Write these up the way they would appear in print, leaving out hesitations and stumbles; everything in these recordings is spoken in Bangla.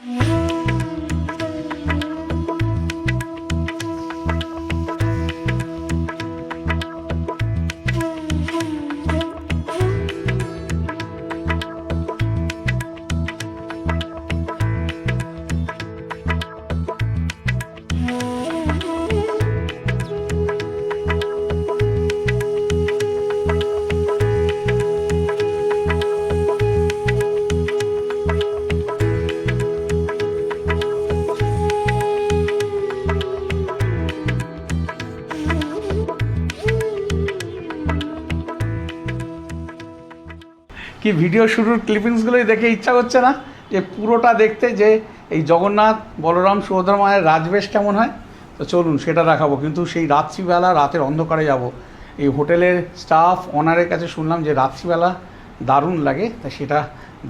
কি ভিডিও শুরুর ক্লিপিংসগুলোই দেখে ইচ্ছা করছে না যে পুরোটা দেখতে, যে এই জগন্নাথ বলরাম সুভদ্রা মায়ের রাজবেশ কেমন হয়। তো চলুন সেটা দেখাবো, কিন্তু সেই রাত্রিবেলা, রাতের অন্ধকারে যাব। এই হোটেলের স্টাফ ওনারের কাছে শুনলাম যে রাত্রিবেলা দারুণ লাগে, তাই সেটা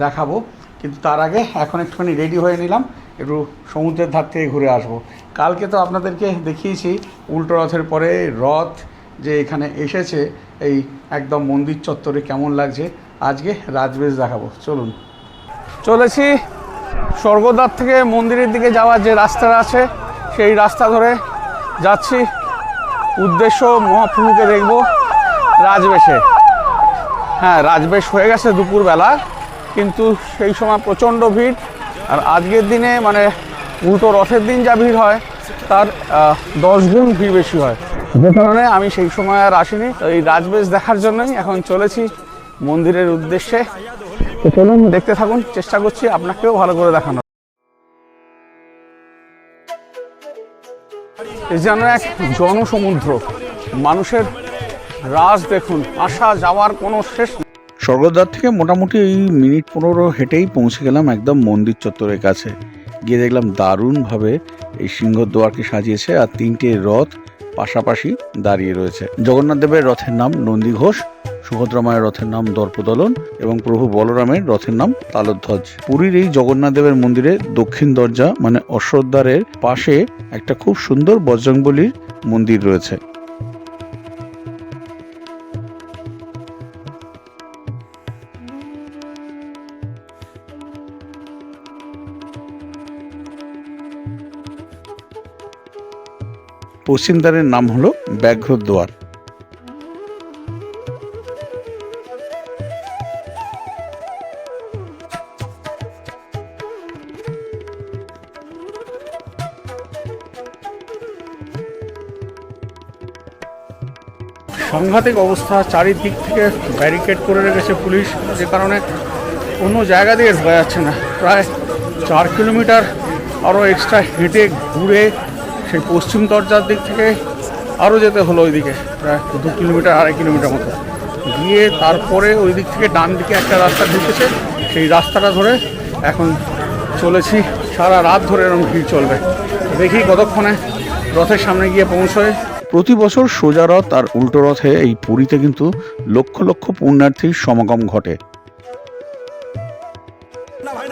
দেখাবো। কিন্তু তার আগে এখন একটুখানি রেডি হয়ে নিলাম, একটু সমুদ্রের ধার থেকে ঘুরে আসবো। কালকে তো আপনাদেরকে দেখিয়েছি উল্টো রথের পরে রথ যে এখানে এসেছে এই একদম মন্দির চত্বরে কেমন লাগছে। আজকে রাজবেশ দেখাবো, চলুন। চলেছি স্বর্গদ্বার থেকে মন্দিরের দিকে যাওয়ার যে রাস্তাটা আছে সেই রাস্তা ধরে যাচ্ছি। উদ্দেশ্য মহাপ্রভুকে দেখব রাজবেশে। হ্যাঁ, রাজবেশ হয়ে গেছে দুপুরবেলা, কিন্তু সেই সময় প্রচণ্ড ভিড়। আর আজকের দিনে মানে উল্টো রথের দিন যা ভিড় হয় তার 10 গুণ ভিড় বেশি হয়, যে কারণে আমি সেই সময় আর আসিনি। এই রাজবেশ দেখার জন্যই এখন চলেছি মন্দিরের উদ্দেশ্যে। তো চলুন দেখতে থাকুন, চেষ্টা করছি আপনাকেও ভালো করে দেখানো। এই যেন এক জনসমুদ্র, মানুষের রাজ দেখুন, আসা যাওয়ার কোনো শেষ নেই। স্বর্গদ্বার থেকে মোটামুটি এই মিনিট 15 হেঁটেই পৌঁছে গেলাম একদম মন্দির চত্বরের কাছে। গিয়ে দেখলাম দারুণভাবে এই সিংহদ্বারকে সাজিয়েছে, আর 3টে রথ পাশাপাশি দাঁড়িয়ে রয়েছে। জগন্নাথ দেবের রথের নাম নন্দীঘোষ, সুভদ্রা মায়ের রথের নাম দর্পদলন এবং প্রভু বলরামের রথের নাম তালধ্বজ। পুরীর এই জগন্নাথ দেবের মন্দিরে দক্ষিণ দরজা মানে অশ্বদ্বারের পাশে একটা খুব সুন্দর বজরংবলীর মন্দির রয়েছে। পশ্চিম দ্বারের নাম হলো ব্যাঘ্রদ্বার। সাংঘাতিক অবস্থা, চারিদিক থেকে ব্যারিকেড করে রেখেছে পুলিশ, যে কারণে কোনো জায়গা দিয়ে ঢোকা যাচ্ছে না। প্রায় 4 কিলোমিটার আরও এক্সট্রা হেঁটে ঘুরে সেই পশ্চিম দরজার দিক থেকে আরও যেতে হলো ওইদিকে, প্রায় 2 কিলোমিটার 2.5 কিলোমিটার মতো গিয়ে তারপরে ওই দিক থেকে ডান দিকে একটা রাস্তা ঢুকেছে, সেই রাস্তাটা ধরে এখন চলেছি। সারা রাত ধরে এরকম ভিড় চলবে, দেখি কতক্ষণে রথের সামনে গিয়ে পৌঁছয়। প্রতি বছর সোজা রথ আর উল্টো রথে এই পুরীতে কিন্তু লক্ষ লক্ষ পুণ্যার্থীর সমাগম ঘটে।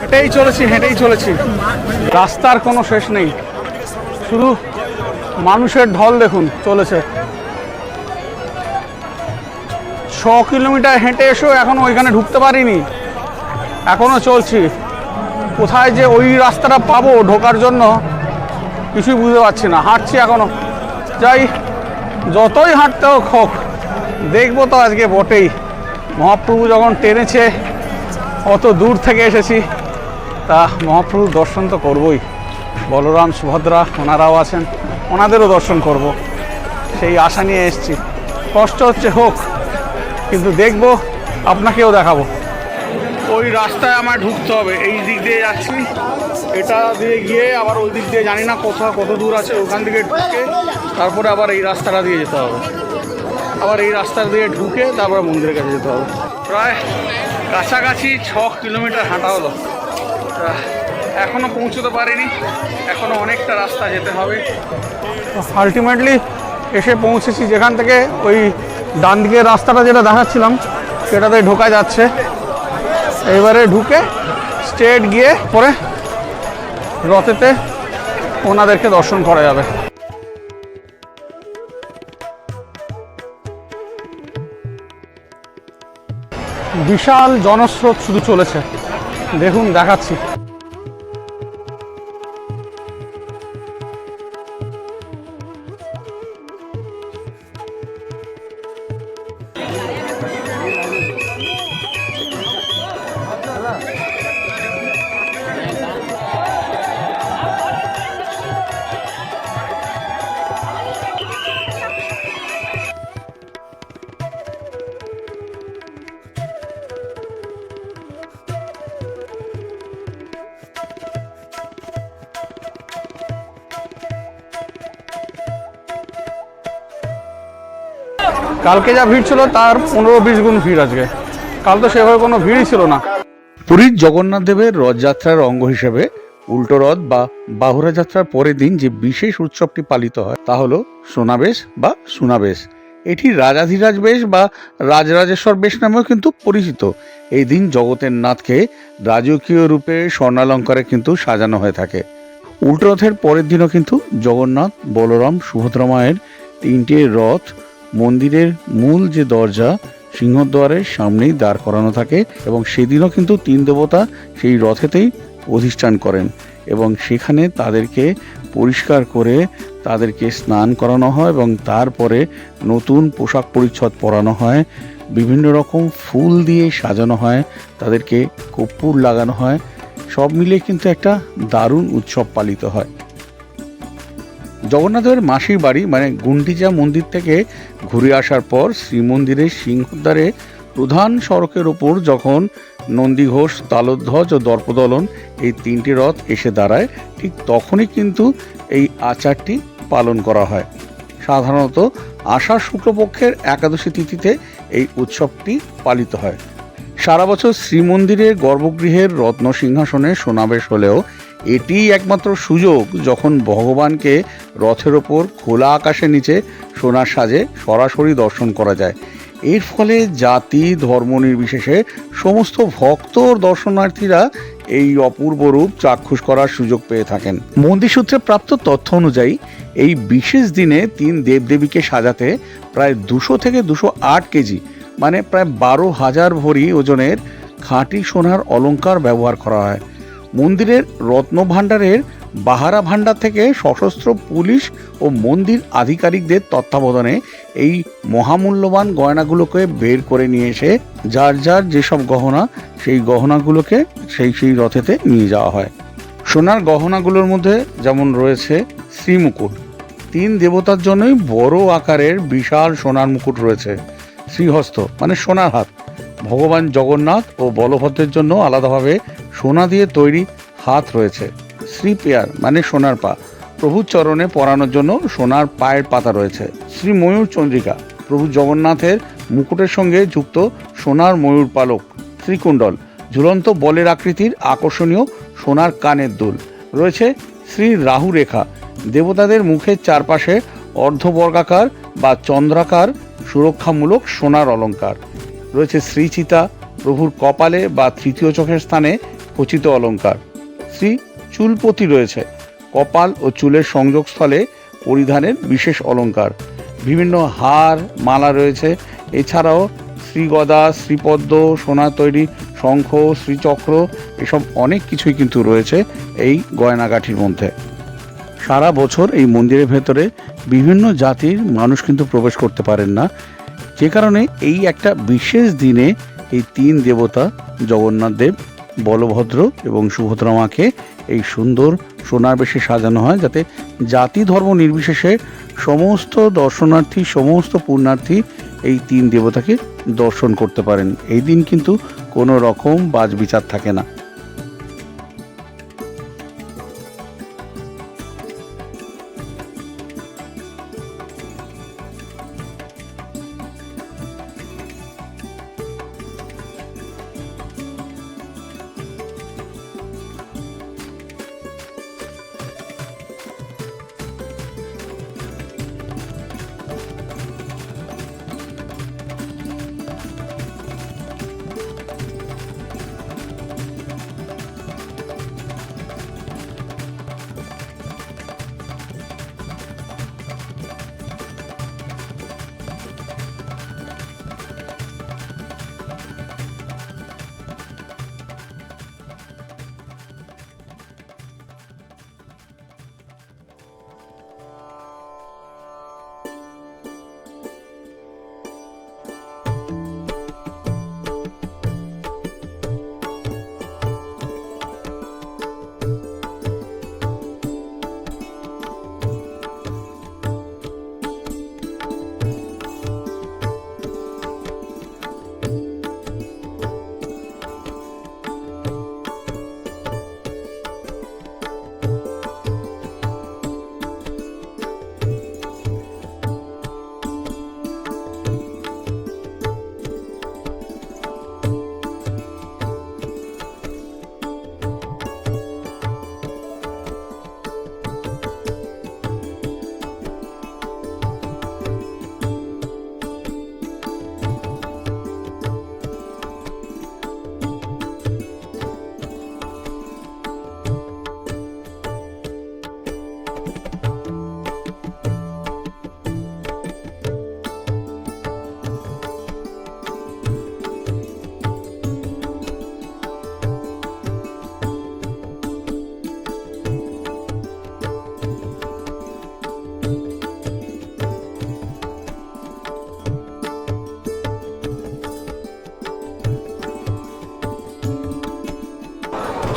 হেঁটেই চলেছি, রাস্তার কোনো শেষ নেই, শুধু মানুষের ঢল দেখুন চলেছে। 6 কিলোমিটার হেঁটে এসেও এখনো ওইখানে ঢুকতে পারিনি, এখনো চলছি। কোথায় যে ওই রাস্তাটা পাবো ঢোকার জন্য কিছুই বুঝতে পারছি না, হাঁটছি এখনো। যাই, যতই হাঁটতে হোক দেখবো তো আজকে বটেই। মহাপ্রভু যখন টেনেছে, অত দূর থেকে এসেছি, তা মহাপ্রভুর দর্শন তো করবই। বলরাম সুভদ্রা ওনারাও আছেন, ওনাদেরও দর্শন করব, সেই আশা নিয়ে এসেছি। কষ্ট হচ্ছে হোক, কিন্তু দেখবো, আপনাকেও দেখাবো। ওই রাস্তায় আমার ঢুকতে হবে, এই দিক দিয়ে যাচ্ছি, এটা দিয়ে গিয়ে আবার ওই দিক দিয়ে জানি না কত দূর আছে, ওখান থেকে ঢুকে তারপরে আবার এই রাস্তাটা দিয়ে যেতে হবে, আবার এই রাস্তা দিয়ে ঢুকে তারপরে মন্দিরের কাছে যেতে হবে। প্রায় কাছাকাছি 6 কিলোমিটার হাঁটা হলো, এখনও পৌঁছতে পারিনি, এখনও অনেকটা রাস্তা যেতে হবে। আলটিমেটলি এসে পৌঁছেছি যেখান থেকে ওই ডান দিকের রাস্তাটা যেটা দেখাচ্ছিলাম সেটাতে ঢোকা যাচ্ছে। এবারে ঢুকে স্ট্রেট গিয়ে পরে রথেতে ওনাদেরকে দর্শন করা যাবে। বিশাল জনস্রোত শুধু চলেছে, দেখুন দেখাচ্ছি। কালকে যা ভিড় ছিল তার 15-20 গুণ ভিড় আজকে। কাল তো সেভাবে কোনো ভিড়ই ছিল না। পুরীর জগন্নাথ দেবের রথযাত্রার অঙ্গ হিসেবে উল্টো রথ বা বাহুড়া যাত্রার পরের দিন যে বিশেষ উৎসবটি পালিত হয় তা হলো সোনাবেশ বা সুনাবেশ। এটি রাজাধিরাজ বেশ বা রাজরাজেশ্বর বেশ নামেও কিন্তু পরিচিত। এই দিন জগতের নাথকে রাজকীয় রূপে স্বর্ণালঙ্কারে কিন্তু সাজানো হয়ে থাকে। উল্টো রথের পরের দিনও কিন্তু জগন্নাথ, বলরাম, সুভদ্রা মায়ের 3টে রথ মন্দিরের মূল যে দরজা সিংহদ্বারের সামনেই দাঁড় করানো থাকে এবং সেদিনও কিন্তু 3 দেবতা সেই রথেতেই অধিষ্ঠান করেন এবং সেখানে তাদেরকে পরিষ্কার করে তাদেরকে স্নান করানো হয় এবং তারপরে নতুন পোশাক পরিচ্ছদ পরানো হয়, বিভিন্ন রকম ফুল দিয়ে সাজানো হয়, তাদেরকে কর্পূর লাগানো হয়। সব মিলিয়ে কিন্তু একটা দারুণ উৎসব পালিত হয়। জগন্নাথের মাসির বাড়ি মানে গুন্ডিচা মন্দির থেকে ঘুরে আসার পর শ্রীমন্দিরের সিংহদ্বারে প্রধান সড়কের ওপর যখন নন্দীঘোষ, তালধ্বজ ও দর্পদলন এই 3টি রথ এসে দাঁড়ায়, ঠিক তখনই কিন্তু এই আচারটি পালন করা হয়। সাধারণত আষাঢ় শুক্লপক্ষের একাদশী তিথিতে এই উৎসবটি পালিত হয়। সারা বছর শ্রীমন্দিরের গর্ভগৃহের রত্ন সিংহাসনে সমাবেশ হলেও এটিই একমাত্র সুযোগ যখন ভগবানকে রথের ওপর খোলা আকাশের নিচে সোনার সাজে সরাসরি দর্শন করা যায়। এর ফলে জাতি ধর্ম নির্বিশেষে সমস্ত ভক্ত ও দর্শনার্থীরা এই অপূর্ব রূপ চাক্ষুষ করার সুযোগ পেয়ে থাকেন। মন্দির সূত্রে প্রাপ্ত তথ্য অনুযায়ী এই বিশেষ দিনে 3 দেবদেবীকে সাজাতে প্রায় 200 থেকে 208 কেজি মানে প্রায় 12,000 ভরি ওজনের খাঁটি সোনার অলংকার ব্যবহার করা হয়। মন্দিরের রত্নভাণ্ডারের বাহারা ভাণ্ডার থেকে সশস্ত্র পুলিশ ও মন্দির আধিকারিকদের তত্ত্বাবধানে এই মহামূল্যবান গয়নাগুলোকে বের করে নিয়ে এসে যার যার যেসব গহনা সেই গহনাগুলোকে সেই রথেতে নিয়ে যাওয়া হয়। সোনার গহনাগুলোর মধ্যে যেমন রয়েছে শ্রীমুকুট, 3 দেবতার জন্যই বড় আকারের বিশাল সোনার মুকুট রয়েছে। শ্রীহস্ত মানে সোনার হাত, ভগবান জগন্নাথ ও বলভদ্রের জন্য আলাদাভাবে সোনা দিয়ে তৈরি হাত রয়েছে। শ্রীপেয়ার মানে সোনার পা, প্রভুর চরণে পরানোর জন্য সোনার পায়ের পাতা রয়েছে। শ্রী ময়ূর চন্দ্রিকা, প্রভু জগন্নাথের মুকুটের সঙ্গে যুক্ত সোনার ময়ূর পালক। শ্রীকুণ্ডল, ঝুলন্ত বলের আকৃতির আকর্ষণীয় সোনার কানের দুল রয়েছে। শ্রী রাহু রেখা, দেবতাদের মুখের চারপাশে অর্ধবর্গাকার বা চন্দ্রাকার সুরক্ষামূলক সোনার অলঙ্কার রয়েছে। শ্রীচিতা, প্রভুর কপালে বা তৃতীয় চোখের স্থানে খচিত অলঙ্কার। শ্রী চুলপতি রয়েছে, কপাল ও চুলের সংযোগস্থলে পরিধানের বিশেষ অলঙ্কার। বিভিন্ন হার মালা রয়েছে। এছাড়াও শ্রীগদা, শ্রীপদ্ম, সোনার তৈরি শঙ্খ, শ্রীচক্র এসব অনেক কিছুই কিন্তু রয়েছে এই গয়নাগাঠির মধ্যে। সারা বছর এই মন্দিরের ভেতরে বিভিন্ন জাতির মানুষ কিন্তু প্রবেশ করতে পারেন না, যে কারণে এই একটা বিশেষ দিনে এই 3 দেবতা জগন্নাথ দেব, বলভদ্র এবং সুভদ্রা মাকে এই সুন্দর সোনার বেশে সাজানো হয়, যাতে জাতি ধর্ম নির্বিশেষে সমস্ত দর্শনার্থী, সমস্ত পুণ্যার্থী এই 3 দেবতাকে দর্শন করতে পারেন। এই দিন কিন্তু কোনো রকম বাছবিচার থাকে না।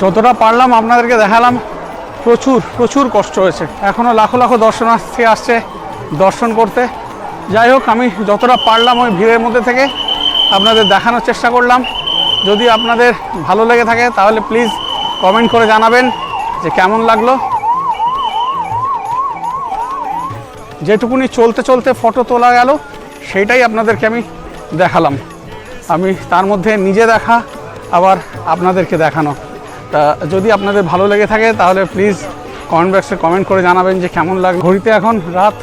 যতটা পারলাম আপনাদেরকে দেখালাম। প্রচুর প্রচুর কষ্ট হয়েছে, এখনও লাখো লাখো দর্শনার্থী আসছে দর্শন করতে। যাই হোক, আমি যতটা পারলাম ওই ভিড়ের মধ্যে থেকে আপনাদের দেখানোর চেষ্টা করলাম। যদি আপনাদের ভালো লেগে থাকে তাহলে প্লিজ কমেন্ট করে জানাবেন যে কেমন লাগলো। যেটুকুনি চলতে চলতে ফটো তোলা গেল সেইটাই আপনাদেরকে আমি দেখালাম। আমি তার মধ্যে নিজে দেখা আবার আপনাদেরকে দেখানো। তা যদি আপনাদের ভালো লেগে থাকে তাহলে প্লিজ কমেন্ট বক্সে কমেন্ট করে জানাবেন যে কেমন লাগে। ঘড়িতে এখন রাত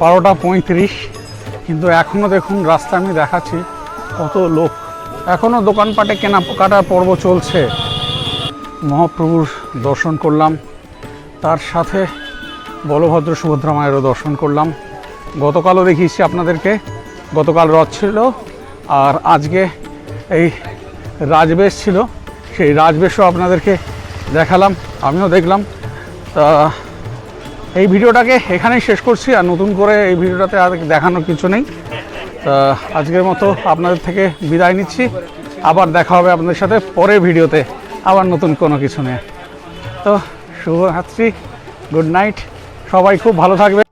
12:35, কিন্তু এখনও দেখুন রাস্তা আমি দেখাচ্ছি কত লোক, এখনও দোকানপাটে কেনাকাটার পর্ব চলছে। মহাপ্রভুর দর্শন করলাম, তার সাথে বলভদ্র সুভদ্রা মায়েরও দর্শন করলাম। গতকালও দেখিয়েছি আপনাদেরকে, গতকাল রথ ছিল আর আজকে এই রাজবেশ ছিল, সেই রাজবেশও আপনাদেরকে দেখালাম, আমিও দেখলাম। তা এই ভিডিওটাকে এখানেই শেষ করছি, আর নতুন করে এই ভিডিওটাতে আর দেখানোর কিছু নেই। তা আজকের মতো আপনাদের থেকে বিদায় নিচ্ছি, আবার দেখা হবে আপনাদের সাথে পরের ভিডিওতে আবার নতুন কোনো কিছু নিয়ে। তো শুভরাত্রি, গুড নাইট, সবাই খুব ভালো থাকবে।